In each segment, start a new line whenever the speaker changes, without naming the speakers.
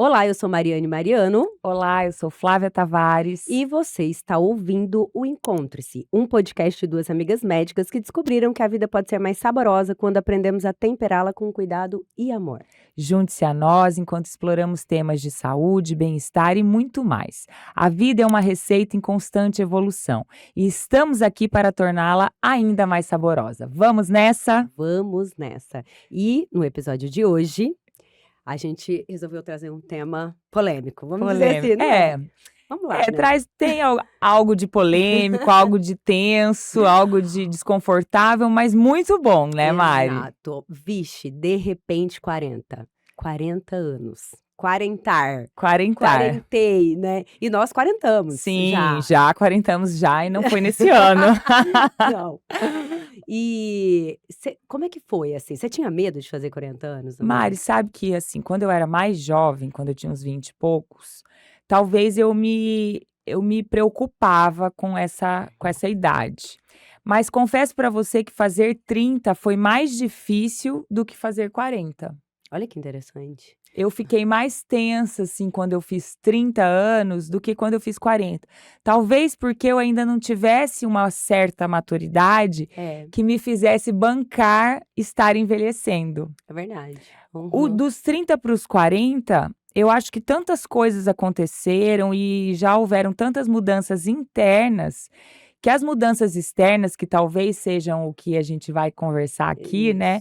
Olá, eu sou Mariane Mariano.
Olá, eu sou Flávia Tavares.
E você está ouvindo o Encontre-se, um podcast de duas amigas médicas que descobriram que a vida pode ser mais saborosa quando aprendemos a temperá-la com cuidado e amor.
Junte-se a nós enquanto exploramos temas de saúde, bem-estar e muito mais. A vida é uma receita em constante evolução e estamos aqui para torná-la ainda mais saborosa. Vamos nessa?
Vamos nessa! E no episódio de hoje, a gente resolveu trazer um tema polêmico, vamos dizer assim, né? Vamos lá, né?
Tem algo de polêmico, algo de tenso, algo de desconfortável, mas muito bom, né, Mari?
Exato. Vixe, de repente 40 anos. Quarentei, né? E nós quarentamos.
Sim, já quarentamos já e não foi nesse ano.
Não. E como é que foi, assim? Você tinha medo de fazer 40 anos?
Mari, sabe que, assim, quando eu era mais jovem, quando eu tinha uns 20 e poucos, talvez eu me preocupava com essa idade. Mas confesso pra você que fazer 30 foi mais difícil do que fazer 40.
Olha que interessante.
Eu fiquei mais tensa, assim, quando eu fiz 30 anos do que quando eu fiz 40. Talvez porque eu ainda não tivesse uma certa maturidade que me fizesse bancar estar envelhecendo.
É verdade.
Dos 30 para os 40, eu acho que tantas coisas aconteceram e já houveram tantas mudanças internas, que as mudanças externas, que talvez sejam o que a gente vai conversar aqui, né?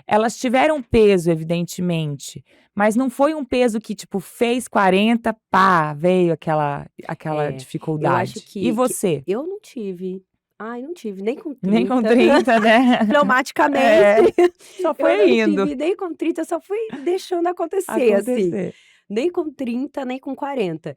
Elas tiveram peso, evidentemente, mas não foi um peso que, tipo, fez 40, pá, veio aquela dificuldade.
Eu acho
E você?
Eu não tive. Ai, não tive, nem com 30.
Nem com 30, né?
Pneumaticamente.
Só foi indo.
Tive, nem com 30, só fui deixando acontecer. Assim. Nem com 30, nem com 40.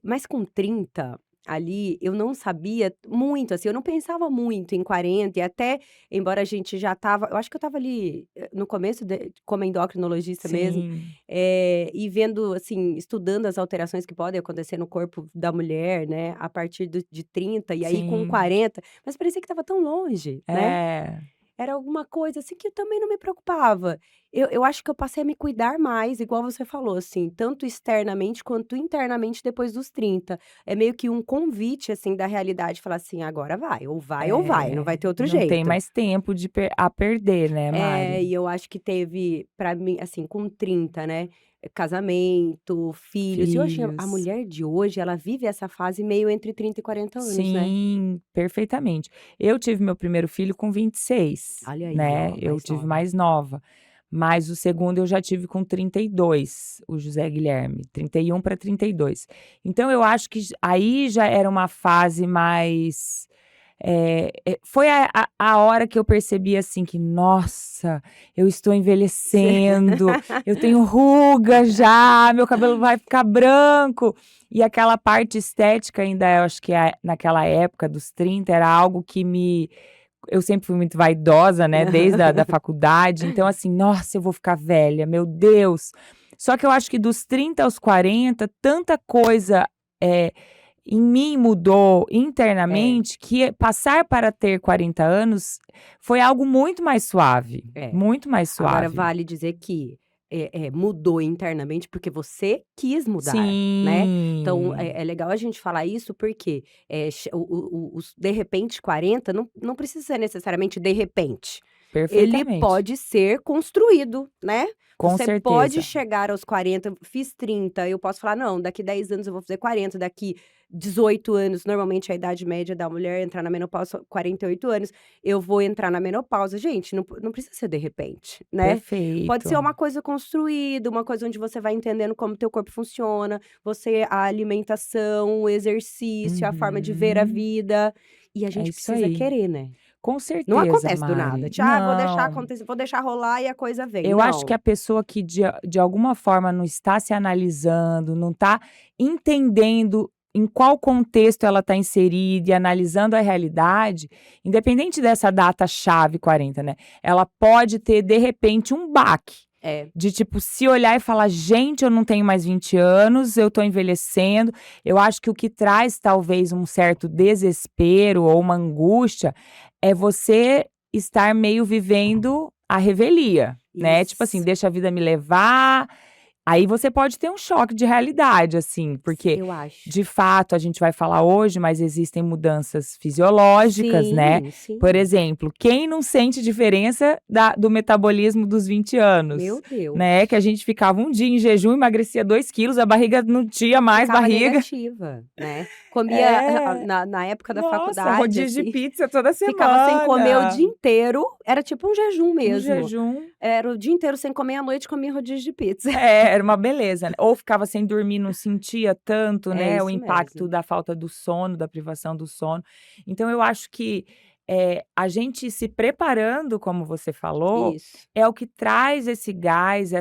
Mas com 30... ali, eu não sabia muito, assim, eu não pensava muito em 40 e até, embora a gente já tava, eu acho que eu tava ali no começo como endocrinologista mesmo, e vendo, assim, estudando as alterações que podem acontecer no corpo da mulher, né, a partir de 30 e aí com 40, mas parecia que tava tão longe, né? Era alguma coisa, assim, que eu também não me preocupava. Eu acho que eu passei a me cuidar mais, igual você falou, assim, tanto externamente quanto internamente depois dos 30. É meio que um convite, assim, da realidade, falar assim, agora vai, ou vai, não vai ter outro jeito.
Não tem mais tempo a perder, né, Mari?
E eu acho que teve, pra mim, assim, com 30, né, casamento, filhos. E hoje, a mulher de hoje, ela vive essa fase meio entre 30 e 40 anos, né?
Sim, perfeitamente. Eu tive meu primeiro filho com 26,
Olha aí,
né?
ó,
Eu tive mais nova. Mas o segundo eu já tive com 32, o José Guilherme, 31 para 32. Então eu acho que aí já era uma fase mais... foi a hora que eu percebi, assim, que, nossa, eu estou envelhecendo, eu tenho ruga já, meu cabelo vai ficar branco. E aquela parte estética ainda, eu acho que naquela época dos 30, era algo que eu sempre fui muito vaidosa, né, desde da faculdade. Então, assim, nossa, eu vou ficar velha, meu Deus. Só que eu acho que dos 30 aos 40, tanta coisa em mim mudou internamente que passar para ter 40 anos foi algo muito mais suave. Muito mais suave.
Agora, vale dizer que mudou internamente porque você quis mudar,
Sim.
né? Então, é legal a gente falar isso porque os de repente 40 não precisa ser necessariamente de repente.
Perfeitamente.
Ele pode ser construído, né?
Com
Você
certeza.
pode chegar aos 40, fiz 30, eu posso falar, não, daqui 10 anos eu vou fazer 40, daqui 18 anos, normalmente a idade média da mulher entrar na menopausa, 48 anos, eu vou entrar na menopausa. Gente, não precisa ser de repente, né?
Perfeito.
Pode ser uma coisa construída, uma coisa onde você vai entendendo como o teu corpo funciona, a alimentação, o exercício, a forma de ver a vida. E a gente precisa querer, né?
Com certeza,
Não acontece
Mari.
do nada. Vou deixar acontecer, vou deixar rolar e a coisa vem.
Eu acho que a pessoa que de alguma forma não está se analisando, não está entendendo em qual contexto ela está inserida e analisando a realidade, independente dessa data-chave 40, né? Ela pode ter, de repente, um baque.
É.
De, tipo, se olhar e falar: "Gente, eu não tenho mais 20 anos, eu tô envelhecendo". Eu acho que o que traz, talvez, um certo desespero ou uma angústia, é você estar meio vivendo a revelia, né. Tipo assim:
Isso.
"Deixa a vida me levar". Aí você pode ter um choque de realidade, assim, porque,
Eu acho.
de fato, a gente vai falar hoje, mas existem mudanças fisiológicas, né.
Sim,
Por
sim.
exemplo, quem não sente diferença do metabolismo dos 20 anos,
Meu Deus.
né, que a gente ficava um dia em jejum, emagrecia 2 quilos, a barriga não tinha mais
Ficava
barriga.
negativa, né. Comia
É.
na época da
Nossa,
faculdade,
rodízio de
assim,
pizza toda
ficava sem comer o
semana.
dia inteiro, era tipo um jejum
Um
mesmo.
jejum.
Era o dia inteiro sem comer, à noite comia rodízio de pizza.
É, era uma beleza, né. Ou ficava sem dormir, não sentia tanto,
É
né, o
isso
impacto
mesmo.
da falta do sono, da privação do sono. Então eu acho que, a gente se preparando, como você falou,
Isso.
é o que traz esse gás,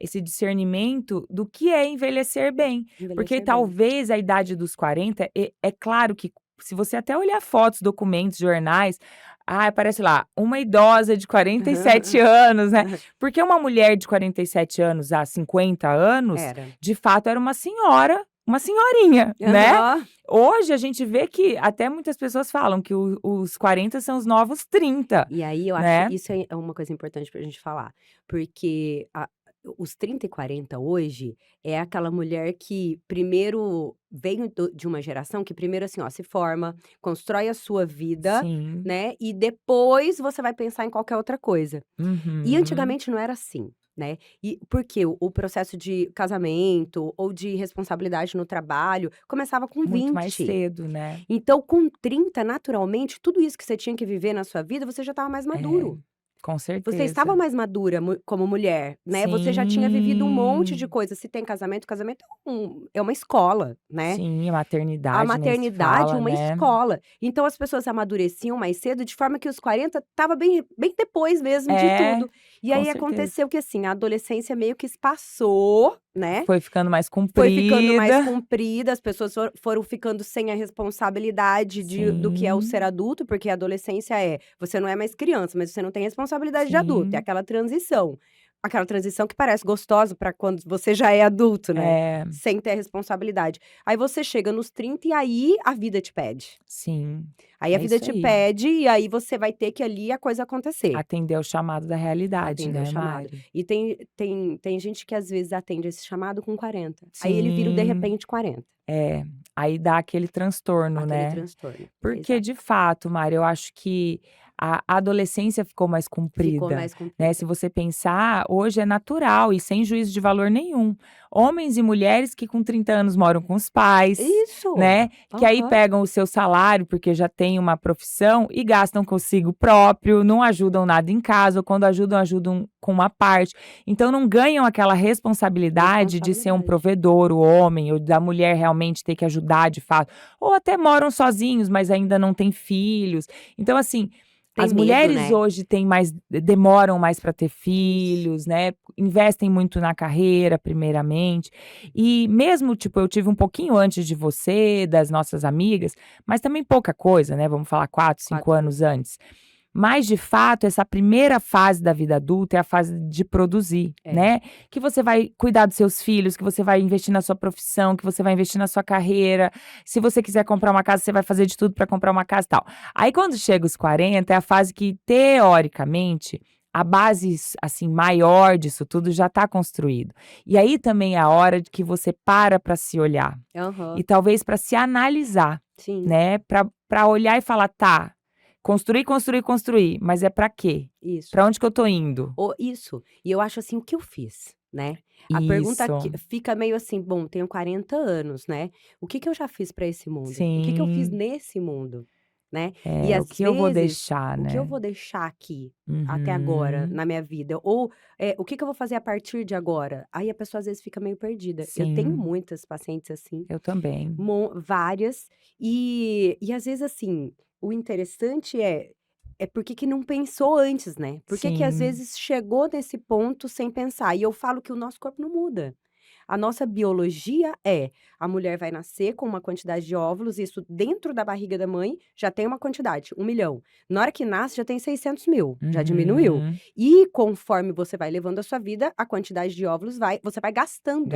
esse discernimento do que é envelhecer bem. Porque
Envelhecer bem.
talvez a idade dos 40, é claro que se você até olhar fotos, documentos, jornais, aparece lá, uma idosa de 47 anos, né. Porque uma mulher de 47 anos há 50 anos,
Era.
de fato era uma senhora, uma senhorinha, né.
Aham.
Hoje a gente vê que até muitas pessoas falam que os 40 são os novos 30,
E aí eu acho
né.
isso é uma coisa importante pra gente falar, porque os 30 e 40 hoje é aquela mulher que primeiro veio de uma geração que primeiro assim, ó, se forma, constrói a sua vida,
Sim.
né, e depois você vai pensar em qualquer outra coisa. E
Uhum.
antigamente não era assim, né. E porque o processo de casamento ou de responsabilidade no trabalho começava com
Muito mais
20.
cedo, né.
Então com 30, naturalmente, tudo isso que você tinha que viver na sua vida, você já estava mais
É,
maduro.
com
Você estava
certeza.
mais madura como mulher, né, você já tinha vivido um monte de
Sim.
coisa. Se tem casamento, casamento é uma escola, né.
Sim, a
A
maternidade nem se
maternidade,
fala,
uma
né.
escola. Então as pessoas amadureciam mais cedo, de forma que os 40 estava bem depois mesmo de
É,
tudo. E
com
aí
certeza.
aconteceu que, assim, a adolescência meio que passou, né,
Foi ficando mais
foi ficando mais
comprida.
comprida, as pessoas foram ficando sem a responsabilidade do que é o ser
Sim,
adulto, porque a adolescência você não é mais criança, mas você não tem responsabilidade de adulto, é
sim.
aquela transição. Aquela transição que parece gostosa para quando você já é adulto, né,
É,
sem ter responsabilidade. Aí você chega nos 30 e aí a vida te pede.
sim,
Aí a
é
vida
isso
te
aí.
pede e aí você vai ter que ali a coisa acontecer.
Atender ao chamado da realidade,
Atender o
né,
chamado.
Mari.
E tem gente que às vezes atende esse chamado com 40, aí ele vira o de
Sim,
repente 40.
é. Aí dá aquele transtorno,
Aquele
né.
transtorno,
Porque
exato.
de fato, Mari, eu acho que a adolescência ficou mais
Ficou
comprida,
mais
né, se
comprida.
você pensar, hoje é natural e sem juízo de valor nenhum. Homens e mulheres que com 30 anos moram com os pais,
Isso.
né, que aí
Aham.
pegam o seu salário, porque já tem uma profissão e gastam consigo próprio, não ajudam nada em casa, ou quando ajudam, ajudam com uma parte. Então não ganham aquela responsabilidade de ser um
Responsabilidade.
provedor, o homem, ou da mulher realmente ter que ajudar de fato. Ou até moram sozinhos, mas ainda não têm filhos. Então, assim,
Tem
as
medo,
mulheres
né.
hoje têm mais demoram mais para ter
Isso.
filhos, né, investem muito na carreira, primeiramente. E mesmo, tipo, eu tive um pouquinho antes de você, das nossas amigas, mas também pouca coisa, né, vamos falar 4, 5
4
anos
anos.
antes. Mas, de fato, essa primeira fase da vida adulta é a fase de produzir,
É.
né, que você vai cuidar dos seus filhos, que você vai investir na sua profissão, que você vai investir na sua carreira. Se você quiser comprar uma casa, você vai fazer de tudo para comprar uma casa e tal. Aí, quando chega os 40, é a fase que, teoricamente, a base, assim, maior disso tudo já está construído. E aí também é a hora de que você para se olhar e
Aham.
talvez para se analisar,
Sim,
né, para olhar e falar: "Tá, construir, construir, construir, mas é pra quê?
isso.
Pra onde que eu tô indo?"
Isso. E eu acho assim, o que eu fiz, né. A pergunta que
Isso.
fica meio assim: "Bom, tenho 40 anos, né, o que que eu já fiz para esse mundo? O que que eu fiz
Sim.
nesse mundo?", né. E
É, o
às
que eu vou
vezes,
deixar,
o que eu
né.
vou deixar aqui, até agora,
Uhum.
na minha vida? Ou, o que que eu vou fazer a partir de agora? Aí a pessoa às vezes fica meio perdida. Eu tenho
Sim,
muitas pacientes assim,
eu também.
várias, e às vezes assim, o interessante é porque que não pensou antes, né. Por que que às
Sim.
vezes chegou nesse ponto sem pensar. E eu falo que o nosso corpo não muda. A nossa biologia a mulher vai nascer com uma quantidade de óvulos, isso dentro da barriga da mãe já tem uma quantidade, 1 milhão. Na hora que nasce já tem 600 mil, já diminuiu. E conforme você vai levando a sua vida, a quantidade de óvulos você vai gastando.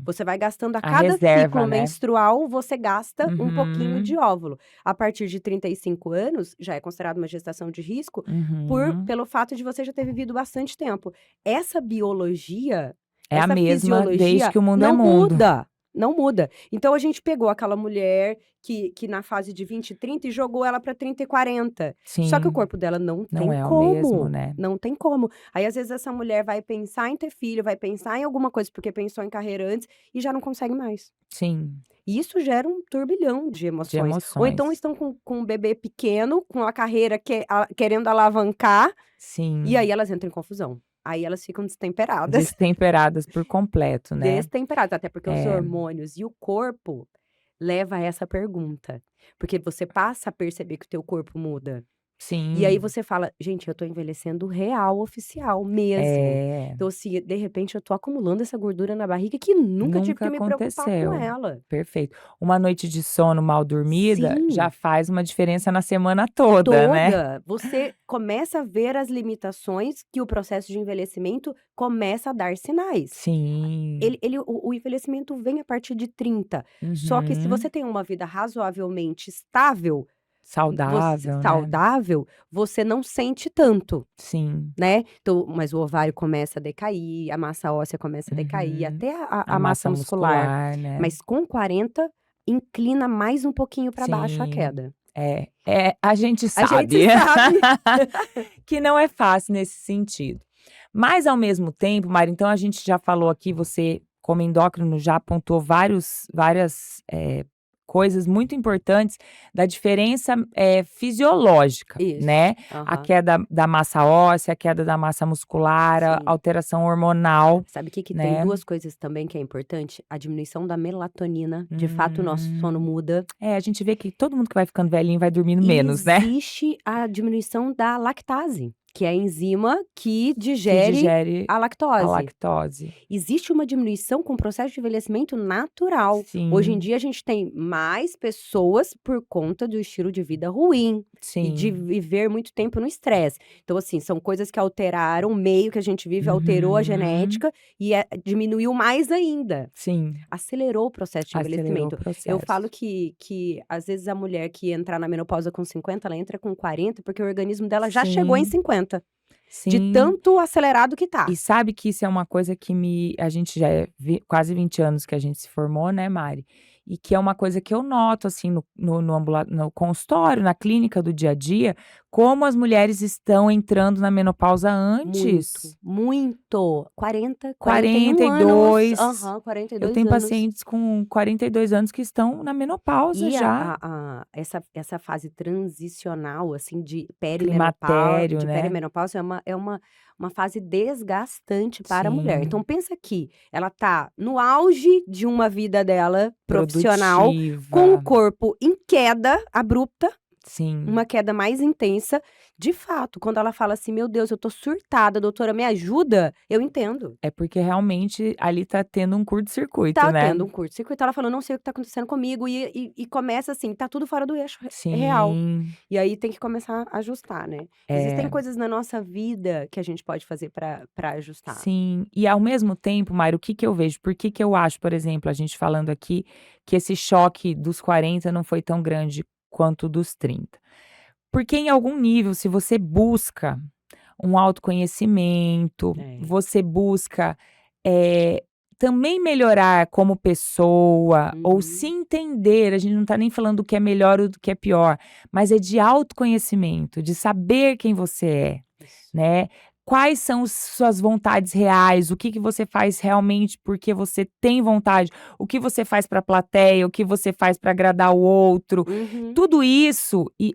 Você vai gastando a cada
reserva,
ciclo
né?
menstrual, você gasta um pouquinho de óvulo. A partir de 35 anos, já é considerado uma gestação de risco, pelo fato de você já ter vivido bastante tempo. Essa biologia,
É a
essa
mesma
fisiologia
desde que o mundo é
não
mundo.
muda. Não muda. Então, a gente pegou aquela mulher que na fase de 20 e 30 e jogou ela para 30 e 40. Só que o
Sim,
corpo dela não tem
não é o
como.
mesmo, né?
Não tem como. Aí, às vezes, essa mulher vai pensar em ter filho, vai pensar em alguma coisa, porque pensou em carreira antes e já não consegue mais.
Sim,
E isso gera um turbilhão de
de
emoções. Ou então
emoções.
estão com um bebê pequeno, com a carreira querendo alavancar, e
Sim,
aí elas entram em confusão. Aí elas ficam destemperadas.
destemperadas por completo, né?
Destemperadas, até porque os
É.
hormônios e o corpo leva a essa pergunta. Porque você passa a perceber que o teu corpo muda. E aí
Sim,
você fala, gente, eu tô envelhecendo real, oficial mesmo.
é.
Então, assim, de repente eu tô acumulando essa gordura na barriga que nunca tive
Nunca
que me preocupar com
aconteceu.
ela.
Perfeito. Uma noite de sono mal dormida já
Sim.
faz uma diferença na semana toda, né?
Você começa a ver as limitações que o processo de envelhecimento começa a dar sinais.
Sim.
O envelhecimento vem a partir de 30. Só que se
Uhum.
você tem uma vida razoavelmente estável,
Saudável, né?
saudável, você não sente tanto,
Sim.
né? Então, mas o ovário começa a decair, a massa óssea começa a decair,
Uhum.
até
A
a massa muscular.
né?
Mas com 40, inclina mais um pouquinho para baixo a
Sim.
queda.
A gente
A
sabe
gente sabe.
que não é fácil nesse sentido. Mas ao mesmo tempo, Mari, então a gente já falou aqui, você como endócrino já apontou várias coisas muito importantes da diferença fisiológica,
Isso.
né? A queda da massa óssea, a queda da massa muscular, a
Sim.
alteração hormonal,
Sabe o que tem
né?
2 coisas também que é importante? A diminuição da melatonina. De fato, o nosso sono muda.
A gente vê que todo mundo que vai ficando velhinho vai dormindo
E
menos, né?
existe a diminuição da lactase, que é a enzima que
Que
digere
digere
a
a
lactose.
lactose.
Existe uma diminuição com o processo de envelhecimento natural. Hoje em
Sim,
dia, a gente tem mais pessoas por conta do estilo de vida ruim e de
sim.
viver muito tempo no estresse. Então, assim, são coisas que alteraram o meio que a gente vive, alterou a
Uhum.
genética e diminuiu mais ainda.
Sim,
Acelerou o processo de
acelerou o
envelhecimento.
processo.
Eu falo que às vezes a mulher que entrar na menopausa com 50, ela entra com 40, porque o organismo dela já chegou em
Sim,
50. De
sim.
tanto acelerado que tá.
E sabe que isso é uma coisa que a gente já quase 20 anos que a gente se formou, né, Mari? E que é uma coisa que eu noto, assim, no consultório, na clínica do dia a dia, como as mulheres estão entrando na menopausa antes.
Muito. 40, 41
42.
anos. Aham,
Eu
42
tenho
anos.
pacientes com 42 anos que estão na menopausa
E
já.
essa fase transicional, assim, de
Climatério, né?
perimenopausa é uma fase desgastante para a mulher.
Sim.
Então pensa que ela tá no auge de uma vida dela profissional, com o
Produtiva.
corpo em queda abrupta,
Sim.
uma queda mais intensa. De fato, quando ela fala assim: "Meu Deus, eu tô surtada, doutora, me ajuda", eu entendo.
É porque realmente ali tá tendo um curto-circuito,
Tá
né?
tendo um curto-circuito, ela falou: "Não sei o que tá acontecendo comigo", e começa assim, tá tudo fora do eixo real.
Sim,
E aí tem que começar a ajustar, né. Existem
é,
coisas na nossa vida que a gente pode fazer pra ajustar.
sim. E ao mesmo tempo, Mário, o que que eu vejo? Por que que eu acho, por exemplo, a gente falando aqui, que esse choque dos 40 não foi tão grande quanto o dos 30? Porque em algum nível, se você busca um autoconhecimento,
É.
você busca, eh, também melhorar como pessoa ou se
Uhum.
entender, a gente não tá nem falando do que é melhor ou do que é pior, mas é de autoconhecimento, de saber quem você é,
Isso.
né. Quais são suas vontades reais, o que que você faz realmente porque você tem vontade, o que você faz para a plateia, o que você faz para agradar o outro.
Uhum.
Tudo isso e,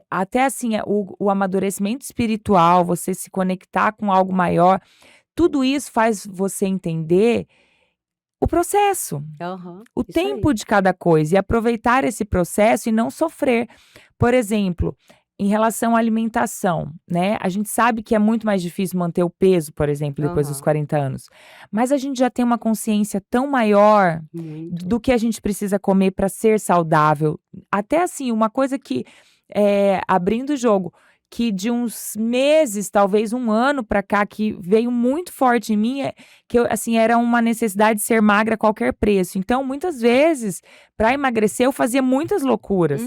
até assim, o amadurecimento espiritual, você se conectar com algo maior, tudo isso faz você entender o processo,
Aham.
o
Isso aí.
tempo de cada coisa e aproveitar esse processo e não sofrer. Por exemplo, em relação à alimentação, né? A gente sabe que é muito mais difícil manter o peso, por exemplo, depois dos 40 anos. Mas a gente já tem uma consciência tão maior do que a gente precisa comer para ser saudável. Até assim, uma coisa que, abrindo o jogo, que de uns meses, talvez um ano para cá, que veio muito forte em mim, que eu, assim, era uma necessidade de ser magra a qualquer preço. Então, muitas vezes, para emagrecer, eu fazia muitas loucuras.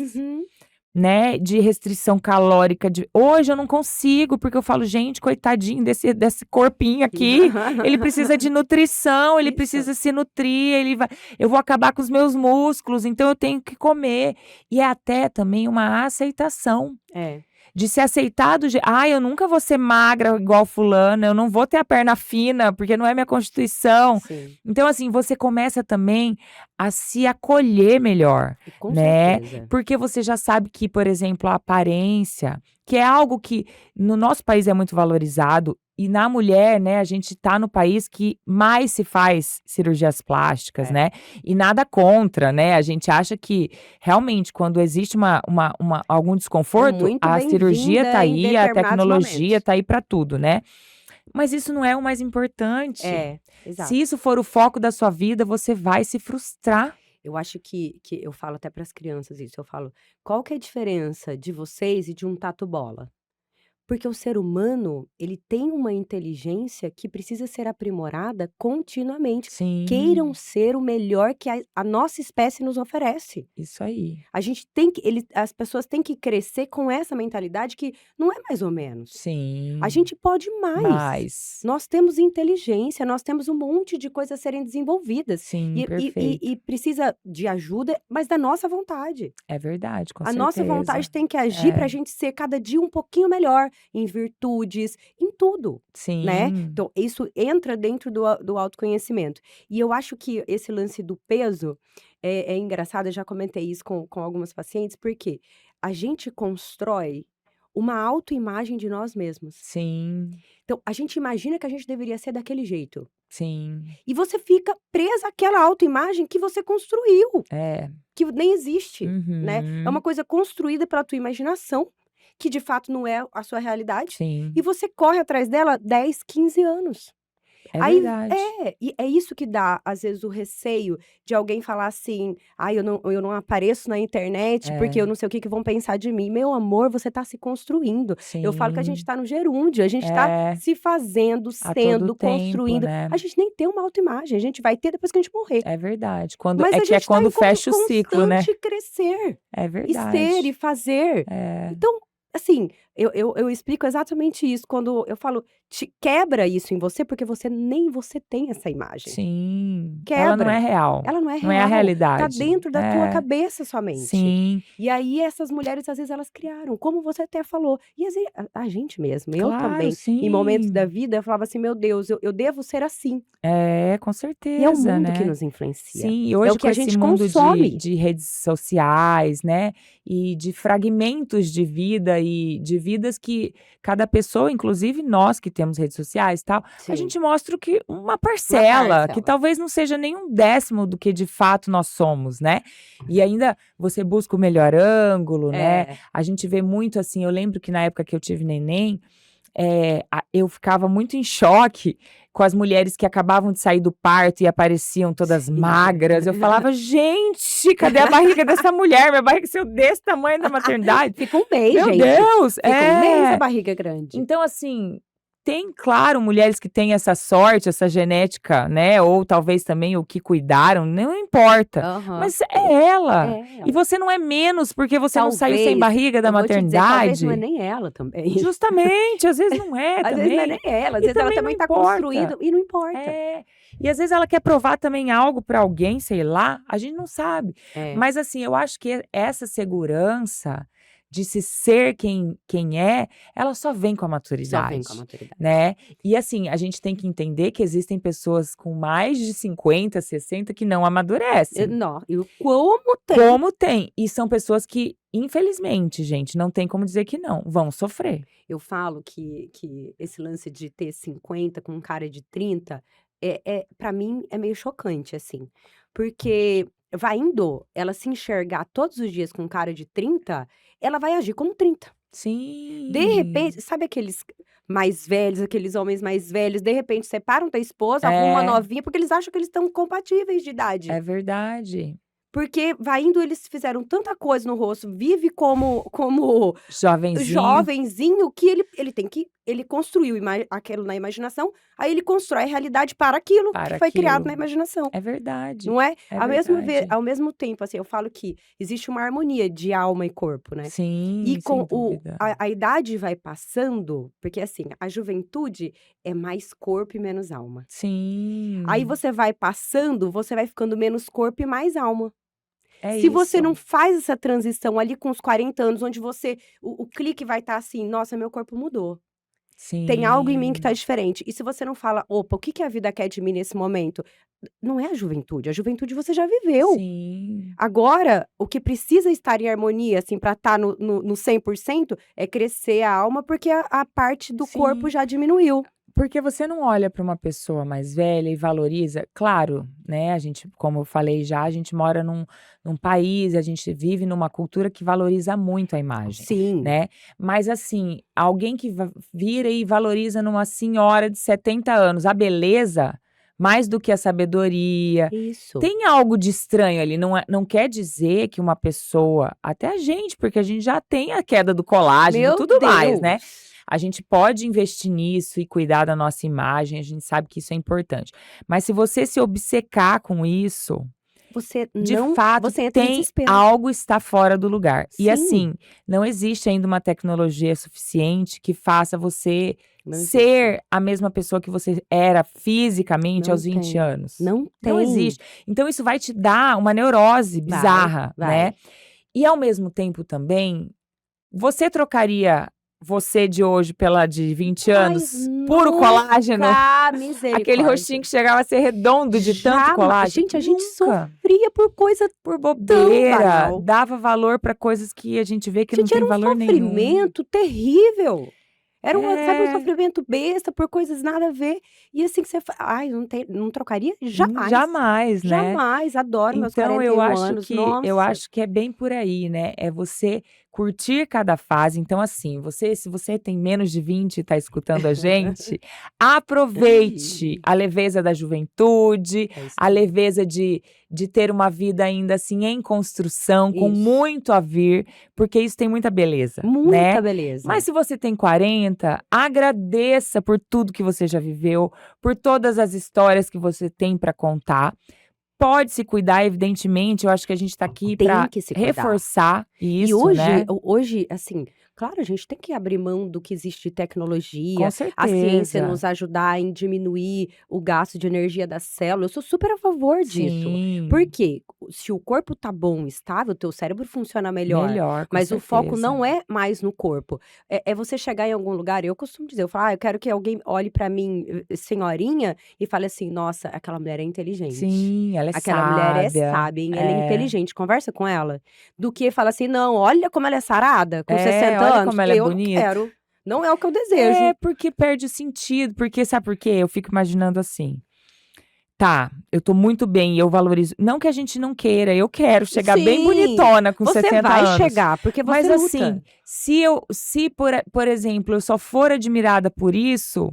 Né, de restrição calórica, hoje eu não consigo, porque eu falo, gente, coitadinho desse corpinho aqui, ele precisa de nutrição, ele precisa se nutrir, eu vou acabar com os meus músculos, então eu tenho que comer. E é até também uma aceitação. De se aceitar eu nunca vou ser magra igual fulana, eu não vou ter a perna fina, porque não é minha constituição.
Sim.
Então, assim, você começa também a se acolher melhor,
Com
né?
certeza.
Porque você já sabe que, por exemplo, a aparência, que é algo que no nosso país é muito valorizado, e na mulher, né, a gente tá no país que mais se faz cirurgias plásticas, né? E nada contra, né? A gente acha que realmente quando existe algum desconforto, a cirurgia tá aí, a tecnologia tá aí para tudo, né? Mas isso não é o mais importante.
Exato.
Se isso for o foco da sua vida, você vai se frustrar.
Eu acho que eu falo até para as crianças isso, eu falo, qual que é a diferença de vocês e de um tatu-bola? Porque o ser humano, ele tem uma inteligência que precisa ser aprimorada continuamente. Queiram
Sim,
ser o melhor que a nossa espécie nos oferece.
isso aí.
A gente tem que as pessoas têm que crescer com essa mentalidade que não é mais ou menos.
Sim.
A gente pode mais. Nós temos inteligência, nós temos um monte de coisas a serem desenvolvidas.
Sim, perfeito.
E precisa de ajuda, mas da nossa vontade.
É verdade, com
A
certeza.
nossa vontade tem que agir para a gente ser cada dia um pouquinho melhor em virtudes, em tudo, né?
Sim.
Então, isso entra dentro do autoconhecimento. E eu acho que esse lance do peso é engraçado, eu já comentei isso com algumas pacientes, porque a gente constrói uma autoimagem de nós mesmos.
Sim,
Então, a gente imagina que a gente deveria ser daquele jeito.
sim.
E você fica presa àquela autoimagem que você construiu, que nem existe, né? É uma coisa construída pela tua imaginação, que de fato não é a sua realidade.
Sim.
E você corre atrás dela 10, 15 anos.
É
Aí,
verdade.
e é isso que dá, às vezes, o receio de alguém falar assim: ai, eu não apareço na internet porque eu não sei o que vão pensar de mim. Meu amor, você tá se construindo. Eu falo que a gente tá no gerúndio, a gente tá se fazendo,
A
sendo,
todo tempo,
construindo.
né?
A gente nem tem uma autoimagem, a gente vai ter depois que a gente morrer.
É verdade.
Mas a gente tá
quando
em
fecha o ciclo, né?
constante crescer.
É
E
verdade.
ser, e fazer. Então, assim, eu explico exatamente isso quando eu falo, quebra isso em você, porque nem você tem essa imagem.
Sim.
Quebra.
Ela não é real.
Ela não é real.
Não é a realidade.
Tá dentro da tua cabeça somente.
Sim.
E aí essas mulheres, às vezes, elas criaram, como você até falou. E às vezes, a gente mesmo, eu
Claro,
também,
sim.
em momentos da vida, eu falava assim, meu Deus, eu devo ser assim.
Com certeza,
E é o mundo
né?
que nos influencia.
Sim, e hoje
o que
com
a
esse
gente
mundo
consome.
de redes sociais, né, e de fragmentos de vida e de vidas que cada pessoa, inclusive nós que temos redes sociais e tal, a gente mostra uma parcela, que talvez não seja nem um décimo do que de fato nós somos, né? E ainda você busca o melhor ângulo, né? A gente vê muito assim, eu lembro que na época que eu tive neném, eu ficava muito em choque com as mulheres que acabavam de sair do parto e apareciam todas magras. Eu falava, gente, cadê a barriga dessa mulher? Minha barriga saiu desse tamanho da maternidade.
Fica um mês,
Meu
gente.
Deus!
Fica um mês a barriga grande.
Então, assim, tem, claro, mulheres que têm essa sorte, essa genética, né? Ou talvez também o que cuidaram, não importa. Mas é ela. E você não é menos porque você não saiu sem barriga da maternidade.
Talvez não é nem ela também.
Justamente, às vezes não é
Às
também.
vezes não é nem ela, às vezes ela também tá construída e não importa.
E às vezes ela quer provar também algo pra alguém, sei lá, a gente não sabe. Mas assim, eu acho que essa segurança de se ser quem é, ela só vem com a maturidade.
Só vem com a maturidade.
Né? E assim, a gente tem que entender que existem pessoas com mais de 50, 60 que não amadurecem.
Não, e como tem.
Como tem. E são pessoas que, infelizmente, gente, não tem como dizer que não, vão sofrer.
Eu falo que esse lance de ter 50 com um cara de 30, para mim é meio chocante, assim. Porque vai indo ela se enxergar todos os dias com um cara de 30, ela vai agir como 30.
Sim.
De repente, sabe aqueles mais velhos, aqueles homens mais velhos, de repente separam da esposa, arrumam uma novinha, porque eles acham que eles estão compatíveis de idade.
É verdade.
Porque vai indo, eles fizeram tanta coisa no rosto, vive como jovenzinho, que ele construiu aquilo na imaginação, aí ele constrói a realidade para aquilo que foi criado na imaginação.
É verdade.
Não é?
É verdade.
Ao mesmo tempo, assim, eu falo que existe uma harmonia de alma e corpo, né?
Sim,
E com
sem dúvida.
a idade vai passando, porque assim, a juventude é mais corpo e menos alma.
Sim.
Aí você vai passando, você vai ficando menos corpo e mais alma.
É
Se você
isso.
não faz essa transição ali com os 40 anos, onde o clique vai estar assim, nossa, meu corpo mudou.
Sim.
Tem algo em mim que tá diferente. E se você não fala, opa, o que que a vida quer de mim nesse momento? Não é a juventude você já viveu.
Sim.
Agora, o que precisa estar em harmonia, assim, pra estar no 100%, é crescer a alma, porque a parte do corpo já diminuiu.
Porque você não olha para uma pessoa mais velha e valoriza, claro, né, a gente, como eu falei já, a gente mora num país, a gente vive numa cultura que valoriza muito a imagem,
Sim.
né. Mas assim, alguém que vira e valoriza numa senhora de 70 anos a beleza, mais do que a sabedoria.
Isso.
Tem algo de estranho ali, não quer dizer que uma pessoa, até a gente, porque a gente já tem a queda do colágeno e tudo mais, né. A gente pode investir nisso e cuidar da nossa imagem, a gente sabe que isso é importante. Mas se você se obcecar com isso, de fato,
você entra em
tem
desespero.
algo está fora do lugar. E
Sim.
assim, não existe ainda uma tecnologia suficiente que faça você
Não
ser
existe.
a mesma pessoa que você era fisicamente
Não
aos 20
tem.
anos.
Não
Não
tem.
existe. Então isso vai te dar uma neurose bizarra,
Vai.
né. E ao mesmo tempo também, você trocaria você de hoje pela de 20 anos, puro colágeno? Aquele rostinho que chegava a ser redondo de tanto colágeno?
Gente, a gente sofria por coisa
por
tão
bobeira,
banal.
dava valor pra coisas que a gente vê que não
Gente,
tem
era um
valor nenhum.
sofrimento terrível. Era sabe, um
É.
sofrimento besta por coisas nada a ver. E assim que você ai, não trocaria? Jamais.
Jamais, né.
Jamais, adoro meus
Então
41 anos,
eu
nossa.
acho que é bem por aí, né, é você curtir cada fase. Então assim, se você tem menos de 20 e tá escutando a gente, aproveite a leveza da juventude,
É isso
a
aí.
leveza de ter uma vida ainda, assim, em construção, com
Isso.
muito a vir, porque isso tem muita beleza, né.
Muita beleza.
Mas se você tem 40, agradeça por tudo que você já viveu, por todas as histórias que você tem pra contar. Pode se cuidar, evidentemente, eu acho que a gente tá aqui
Tem
pra
que se cuidar.
reforçar
E
isso, né.
hoje, assim, claro, a gente tem que abrir mão do que existe de tecnologia,
Com
a ciência
certeza.
nos ajudar em diminuir o gasto de energia da célula, eu sou super a favor disso.
Sim.
Por quê? Se o corpo tá bom, estável, teu cérebro funciona melhor.
Melhor, com
Mas
certeza.
o foco não é mais no corpo. É você chegar em algum lugar, eu costumo dizer, eu falo: eu quero que alguém olhe pra mim, senhorinha, e fale assim: "Nossa, aquela mulher é inteligente.
Sim, ela é
Aquela mulher é
sábia.
sábia, hein, ela é inteligente", conversa com ela. Do que fala assim: "Não, olha como ela é sarada, com 60
olha
anos".
como ela é
Eu não
bonita.
quero, não é o que eu desejo.
É, porque perde o sentido, porque sabe por quê? Eu fico imaginando assim, tá, eu tô muito bem e eu valorizo, não que a gente não queira, eu quero chegar bem
Sim,
bonitona com 70
você vai
anos.
chegar, porque
Mas
você
assim,
luta.
se por exemplo, eu só for admirada por isso,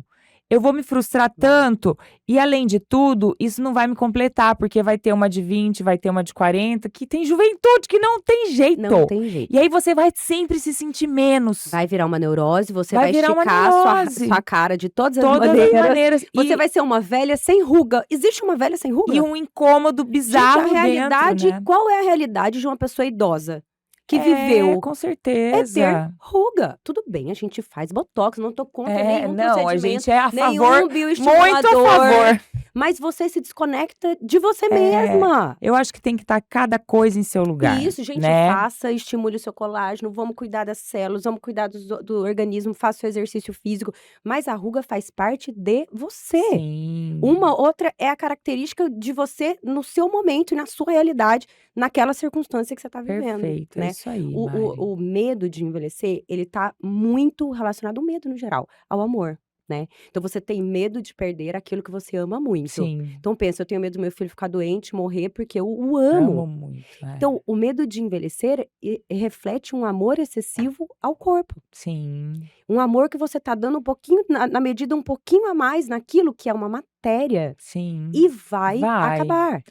eu vou me frustrar tanto, e além de tudo, isso não vai me completar, porque vai ter uma de 20, vai ter uma de 40, que tem juventude, que não tem jeito.
Não tem jeito.
E aí você vai sempre se sentir menos.
Vai virar uma neurose, você
Vai
vai
virar uma
esticar
neurose.
sua cara de todas as
Todas as maneiras.
Você vai ser uma velha sem ruga. Existe uma velha sem ruga?
E um incômodo bizarro
Gente, a realidade,
dentro, né?
qual é a realidade de uma pessoa idosa? Que viveu
com
é
certeza.
ter ruga. Tudo bem, a gente faz botox, não tô contra nenhum
não, a
procedimento,
gente é a favor,
nenhum
muito
bioestimulador,
a favor.
mas você se desconecta de você mesma.
Eu acho que tem que estar cada coisa em seu lugar.
Isso, gente,
né?
faça, estimule o seu colágeno, vamos cuidar das células, vamos cuidar do organismo, faça o exercício físico, mas a ruga faz parte de você.
Sim.
Uma outra é a característica de você no seu momento e na sua realidade, naquela circunstância que você tá vivendo.
Perfeito,
né?
é isso aí,
O medo de envelhecer, ele tá muito relacionado, o medo no geral, ao amor. né? Então você tem medo de perder aquilo que você ama muito.
Sim,
Então pensa, eu tenho medo do meu filho ficar doente, morrer, porque eu o amo.
amo muito,
Então o medo de envelhecer reflete um amor excessivo ao corpo.
Sim,
Um amor que você tá dando um pouquinho, na medida um pouquinho a mais naquilo que é uma matéria
sim.
e vai
Vai.
acabar.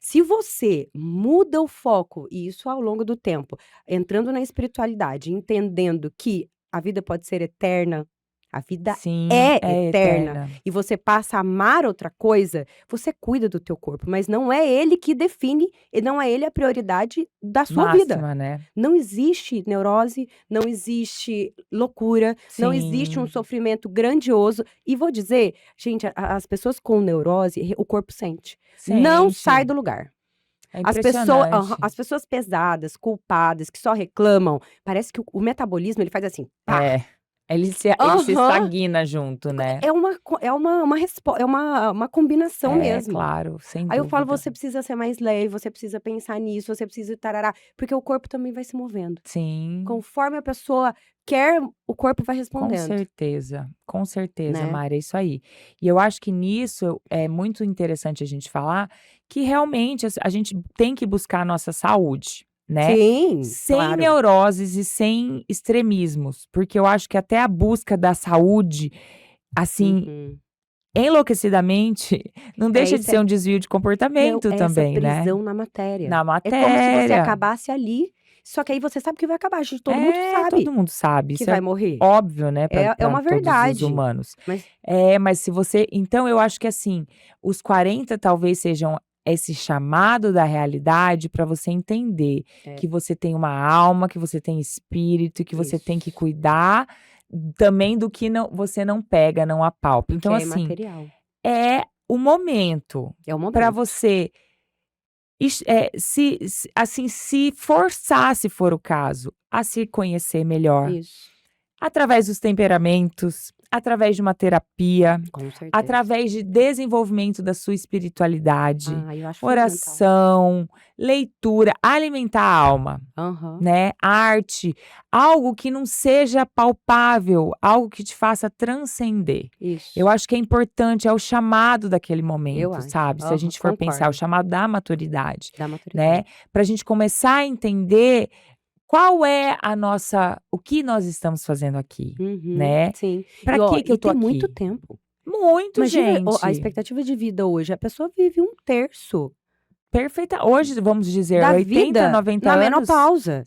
Se você muda o foco, e isso ao longo do tempo, entrando na espiritualidade, entendendo que a vida pode ser eterna, a vida
Sim,
é
é
eterna,
eterna.
e você passa a amar outra coisa, você cuida do teu corpo, mas não é ele que define, e não é ele a prioridade da sua vida.
Máxima, né.
Não existe neurose, não existe loucura, não existe um
Sim,
sofrimento grandioso. E vou dizer, gente, as pessoas com neurose, o corpo sente. Não sai
sente.
do lugar.
É
As
impressionante.
pessoas pesadas, culpadas, que só reclamam, parece que o metabolismo ele faz assim, pá.
É, ele se
Aham.
estagna junto, né.
É uma combinação
É,
mesmo.
claro, sem
Aí eu falo:
dúvida.
"Você precisa ser mais leve, você precisa pensar nisso, você precisa tarará", porque o corpo também vai se movendo.
Sim,
Conforme a pessoa quer, o corpo vai respondendo,
com certeza,
né.
Mara, é isso aí. E eu acho que nisso é muito interessante a gente falar que realmente a gente tem que buscar a nossa saúde, né,
Sim,
sem
claro.
neuroses e sem extremismos, porque eu acho que até a busca da saúde, assim,
Uhum.
enlouquecidamente, não
É,
deixa de
isso
ser
é
um desvio de
não,
comportamento
é essa
também, né,
prisão na matéria.
na
É como se você
matéria.
acabasse ali, só que aí você sabe que vai acabar, gente, todo mundo
É,
sabe
todo mundo sabe,
que
isso é
vai morrer.
óbvio, né, para
É
pra
uma
todos os
verdade,
humanos.
mas
É, mas se você então eu acho que, assim, os 40 talvez sejam esse chamado da realidade para você entender
é,
que você tem uma alma, que você tem espírito, que você tem que
isso,
cuidar também do que você não pega, não apalpa.
do que
Então,
é
assim,
imaterial.
é o momento
É o
para
momento.
você se forçar, se for o caso, a se conhecer melhor,
Isso,
através dos temperamentos, através de uma terapia,
com certeza.
através de desenvolvimento da sua espiritualidade,
Ah, eu acho fundamental.
oração, leitura, alimentar a alma,
Aham,
né, arte, algo que não seja palpável, algo que te faça transcender. Eu
isso,
acho que é importante, é o chamado daquele
eu
momento,
acho.
sabe, se a
Aham,
gente for pensar, é o
concordo,
chamado da maturidade,
da
né,
maturidade.
pra gente começar a entender qual é a nossa o que nós estamos fazendo aqui,
Uhum,
né.
sim.
Pra
E ó,
que eu
e
tô
tem muito
aqui?
tempo.
Muito,
Imagina, ó, a
gente.
expectativa de vida hoje, a pessoa vive um terço
Perfeita hoje, vamos dizer,
da
80,
vida
90
na
anos?
menopausa,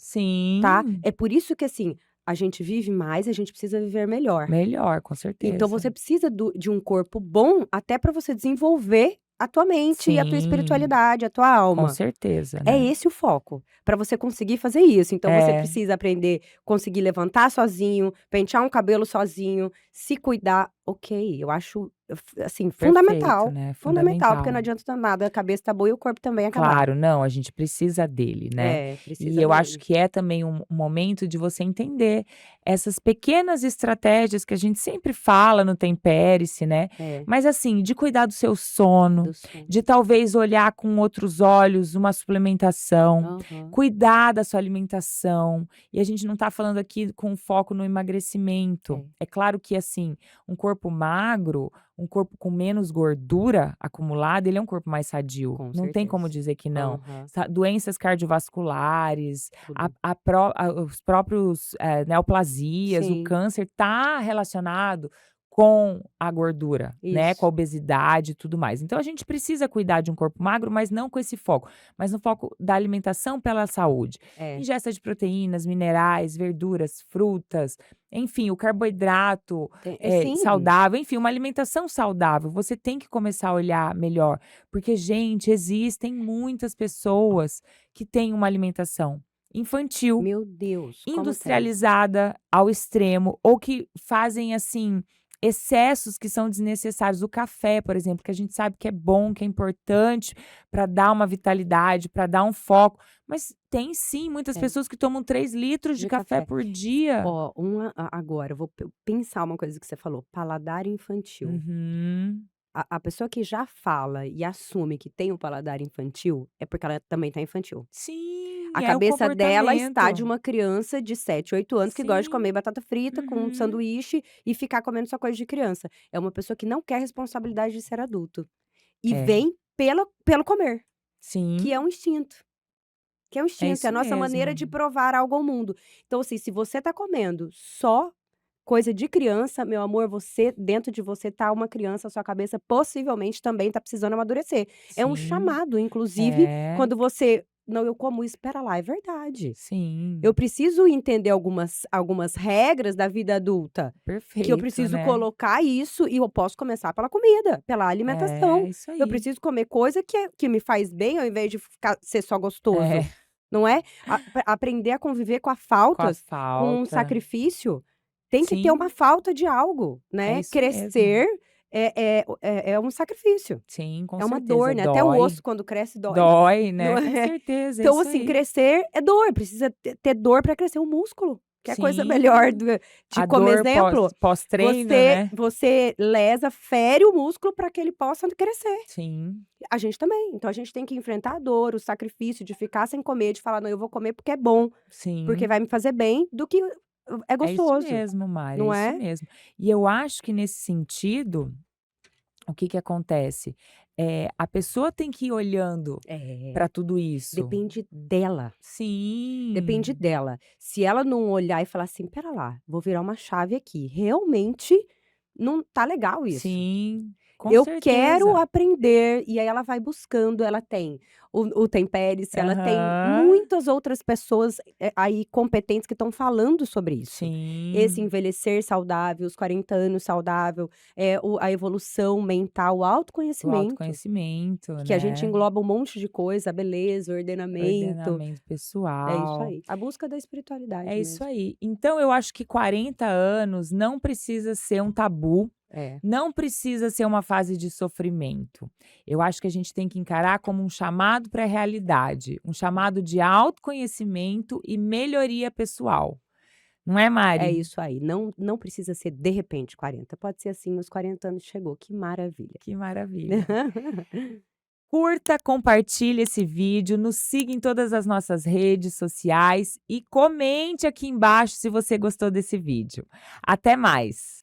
tá.
Sim,
É por isso que, assim, a gente vive mais, a gente precisa viver melhor.
melhor, com
Então
certeza.
você precisa de um corpo bom, até para você desenvolver a tua mente e a tua
Sim,
espiritualidade, a tua
com
alma.
certeza,
É
né.
esse o foco, para você conseguir fazer isso. Então você
É,
precisa aprender, conseguir levantar sozinho, pentear um cabelo sozinho, se cuidar. Ok, eu acho, assim,
perfeito,
fundamental,
né,
fundamental, porque
fundamental.
não adianta nada a cabeça tá boa e o corpo também acabar.
Claro, não, a gente precisa dele, né.
É,
E
precisa
eu acho
mesmo.
que é também um momento de você entender essas pequenas estratégias que a gente sempre fala no Tempere-se, né,
É,
mas assim, de cuidar do seu sono,
do sono.
de talvez olhar com outros olhos uma suplementação,
Aham,
cuidar da sua alimentação, e a gente não tá falando aqui com foco no emagrecimento.
é,
É claro que, assim, um corpo magro, um corpo com menos gordura acumulada, ele é um corpo mais sadio,
com
não tem como
certeza.
dizer que não.
Aham,
Doenças cardiovasculares,
tudo.
os próprios, neoplasias, o
Sim,
câncer tá relacionado com a gordura, né, com a
isso.
obesidade e tudo mais. Então a gente precisa cuidar de um corpo magro, mas não com esse foco, mas no foco da alimentação pela saúde.
É,
Ingesta de proteínas, minerais, verduras, frutas, enfim, o carboidrato,
sim,
saudável, enfim, uma alimentação saudável. Você tem que começar a olhar melhor, porque, gente, existem muitas pessoas que têm uma alimentação infantil,
meu Deus, como tem.
industrializada ao extremo, ou que fazem, assim, excessos que são desnecessários. O café, por exemplo, que a gente sabe que é bom, que é importante para dar uma vitalidade, para dar um foco, mas tem sim muitas
Tem,
pessoas que tomam 3 litros de
de
café
café.
por dia.
Ó, agora eu vou pensar uma coisa que você falou, paladar infantil.
Uhum.
A pessoa que já fala e assume que tem um paladar infantil, é porque ela também tá infantil.
Sim,
A
é o
cabeça dela está de
comportamento.
uma criança de 7, 8 anos que gosta de comer
Sim.
batata frita com um
Uhum.
sanduíche e ficar comendo só coisa de criança. É uma pessoa que não quer responsabilidade de ser adulto. E
É.
vem pelo comer, que
Sim,
é um instinto. Que é um
é
instinto, é a
isso
nossa maneira de
mesmo.
provar algo ao mundo. Então, assim, se você tá comendo só coisa de criança, meu amor, você dentro de você tá uma criança, a sua cabeça possivelmente também tá precisando amadurecer. É um
Sim.
chamado, inclusive,
É.
quando você: "Não, eu como isso", espera lá, é verdade. Eu
Sim.
preciso entender algumas regras da vida adulta, que eu
Perfeito,
preciso
né.
colocar isso e eu posso começar pela comida, pela
É,
alimentação.
isso
Eu
aí.
preciso comer coisa que me faz bem, ao invés de ficar ser só gostoso,
É,
não é? Aprender a conviver com a
com a
faltas, com um
falta.
sacrifício, tem que ter uma
Sim,
falta de algo,
é
né.
isso mesmo.
Crescer é um sacrifício,
Sim, com
é uma
certeza,
dor, né, até o
dói.
osso quando cresce dói,
Dói,
não
né, com
é?
certeza, é
Então,
isso
assim,
aí.
crescer é dor, precisa ter dor para crescer o músculo. Quer coisa melhor
Sim,
do
a
como
dor
exemplo,
pós-treino,
você
né.
você lesa, fere o músculo para que ele possa crescer.
Sim,
A gente também. Então a gente tem que enfrentar a dor, o sacrifício de ficar sem comer, de falar: "Não, eu vou comer porque é bom, porque
sim.
vai me fazer bem", do que é
É isso
gostoso,
mesmo, Mari, é
não
isso
é?
mesmo. E eu acho que nesse sentido, o que que acontece? A pessoa tem que ir olhando
É,
para tudo isso.
depende dela. Depende
Sim,
dela. Se ela não olhar e falar assim: "Espera lá, vou virar uma chave aqui, realmente não tá legal isso.
sim, com
Eu quero
certeza.
aprender", e aí ela vai buscando, ela tem o Tempere-se, ela tem
Aham,
muitas outras pessoas, aí competentes que estão falando sobre isso. Esse
sim,
envelhecer saudável, os 40 anos saudável, a evolução mental, o
o
autoconhecimento,
autoconhecimento,
que a gente
né,
engloba um monte de coisa, a beleza, o ordenamento.
ordenamento
É isso
pessoal.
aí, a busca da
É
espiritualidade
isso
mesmo.
aí. Então eu acho que 40 anos não precisa ser um tabu.
É.
Não precisa ser uma fase de sofrimento. Eu acho que a gente tem que encarar como um chamado para a realidade, um chamado de autoconhecimento e melhoria pessoal. Não é,
É
Mari?
isso aí, não precisa ser de repente 40, pode ser assim, os 40 anos chegou, que maravilha.
Que maravilha. Curta, compartilhe esse vídeo, nos siga em todas as nossas redes sociais e comente aqui embaixo se você gostou desse vídeo. Até mais!